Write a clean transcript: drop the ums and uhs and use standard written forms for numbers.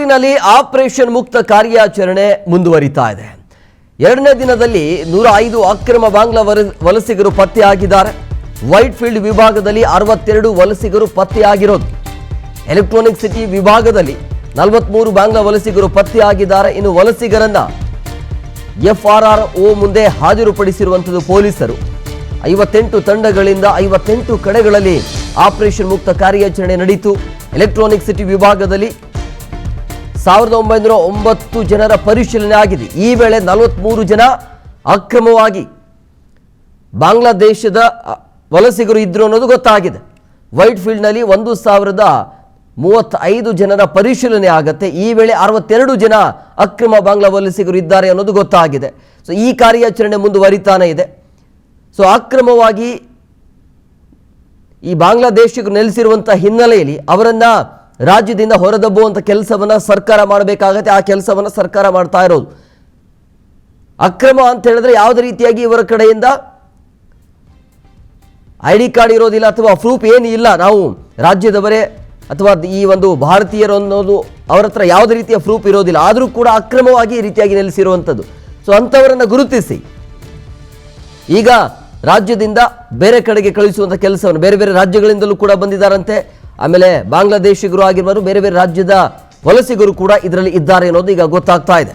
ಬೆಂಗಳೂರಿನಲ್ಲಿ ಆಪರೇಷನ್ ಮುಕ್ತ ಕಾರ್ಯಾಚರಣೆ ಮುಂದುವರಿತಾ ಇದೆ. ಎರಡನೇ ದಿನದಲ್ಲಿ 105 ಅಕ್ರಮ ಬಾಂಗ್ಲಾ ವಲಸಿಗರು ಪತ್ತೆಯಾಗಿದ್ದಾರೆ. ವೈಟ್ ಫೀಲ್ಡ್ ವಿಭಾಗದಲ್ಲಿ 62 ವಲಸಿಗರು ಪತ್ತೆಯಾಗಿರೋದು. ಎಲೆಕ್ಟ್ರಾನಿಕ್ ಸಿಟಿ ವಿಭಾಗದಲ್ಲಿ 43 ಬಾಂಗ್ಲಾ ವಲಸಿಗರು ಪತ್ತೆಯಾಗಿದ್ದಾರೆ. ಇನ್ನು ವಲಸಿಗರನ್ನ FRRO ಮುಂದೆ ಹಾಜರುಪಡಿಸಿರುವಂಥದ್ದು ಪೊಲೀಸರು. 58 ತಂಡಗಳಿಂದ 58 ಕಡೆಗಳಲ್ಲಿ ಆಪರೇಷನ್ ಮುಕ್ತ ಕಾರ್ಯಾಚರಣೆ ನಡೆಯಿತು. ಎಲೆಕ್ಟ್ರಾನಿಕ್ ಸಿಟಿ ವಿಭಾಗದಲ್ಲಿ 1909 ಜನರ ಪರಿಶೀಲನೆ ಆಗಿದೆ. ಈ ವೇಳೆ 43 ಜನ ಅಕ್ರಮವಾಗಿ ಬಾಂಗ್ಲಾದೇಶದ ವಲಸಿಗರು ಇದ್ರು ಅನ್ನೋದು ಗೊತ್ತಾಗಿದೆ. ವೈಟ್ ಫೀಲ್ಡ್ನಲ್ಲಿ 1035 ಜನರ ಪರಿಶೀಲನೆ ಆಗುತ್ತೆ. ಈ ವೇಳೆ 62 ಜನ ಅಕ್ರಮ ಬಾಂಗ್ಲಾ ವಲಸಿಗರು ಇದ್ದಾರೆ ಅನ್ನೋದು ಗೊತ್ತಾಗಿದೆ. ಸೊ ಈ ಕಾರ್ಯಾಚರಣೆ ಮುಂದುವರಿತಾನೆ ಇದೆ. ಸೊ ಅಕ್ರಮವಾಗಿ ಈ ಬಾಂಗ್ಲಾದೇಶಿಗರು ನೆಲೆಸಿರುವಂಥ ಹಿನ್ನೆಲೆಯಲ್ಲಿ ಅವರನ್ನ ರಾಜ್ಯದಿಂದ ಹೊರದಬ್ಬುವಂಥ ಕೆಲಸವನ್ನು ಸರ್ಕಾರ ಮಾಡಬೇಕಾಗತ್ತೆ. ಆ ಕೆಲಸವನ್ನು ಸರ್ಕಾರ ಮಾಡ್ತಾ ಇರೋದು. ಅಕ್ರಮ ಅಂತ ಹೇಳಿದ್ರೆ ಯಾವುದೇ ರೀತಿಯಾಗಿ ಇವರ ಕಡೆಯಿಂದ ID ಕಾರ್ಡ್ ಇರೋದಿಲ್ಲ ಅಥವಾ ಪ್ರೂಫ್ ಏನು ಇಲ್ಲ, ನಾವು ರಾಜ್ಯದವರೇ ಅಥವಾ ಈ ಒಂದು ಭಾರತೀಯರು ಅನ್ನೋದು ಅವರ ಹತ್ರ ಯಾವುದೇ ರೀತಿಯ ಪ್ರೂಫ್ ಇರೋದಿಲ್ಲ. ಆದರೂ ಕೂಡ ಅಕ್ರಮವಾಗಿ ಈ ರೀತಿಯಾಗಿ ನೆಲೆಸಿರುವಂಥದ್ದು. ಸೊ ಅಂಥವರನ್ನು ಗುರುತಿಸಿ ಈಗ ರಾಜ್ಯದಿಂದ ಬೇರೆ ಕಡೆಗೆ ಕಳಿಸುವಂಥ ಕೆಲಸವನ್ನು ಬೇರೆ ಬೇರೆ ರಾಜ್ಯಗಳಿಂದಲೂ ಕೂಡ ಬಂದಿದ್ದಾರಂತೆ. ಆಮೇಲೆ ಬಾಂಗ್ಲಾದೇಶಿಗರು ಆಗಿರುವರು ಬೇರೆ ಬೇರೆ ರಾಜ್ಯದ ವಲಸಿಗರು ಕೂಡ ಇದರಲ್ಲಿ ಇದ್ದಾರೆ ಅನ್ನೋದು ಈಗ ಗೊತ್ತಾಗ್ತಾ ಇದೆ.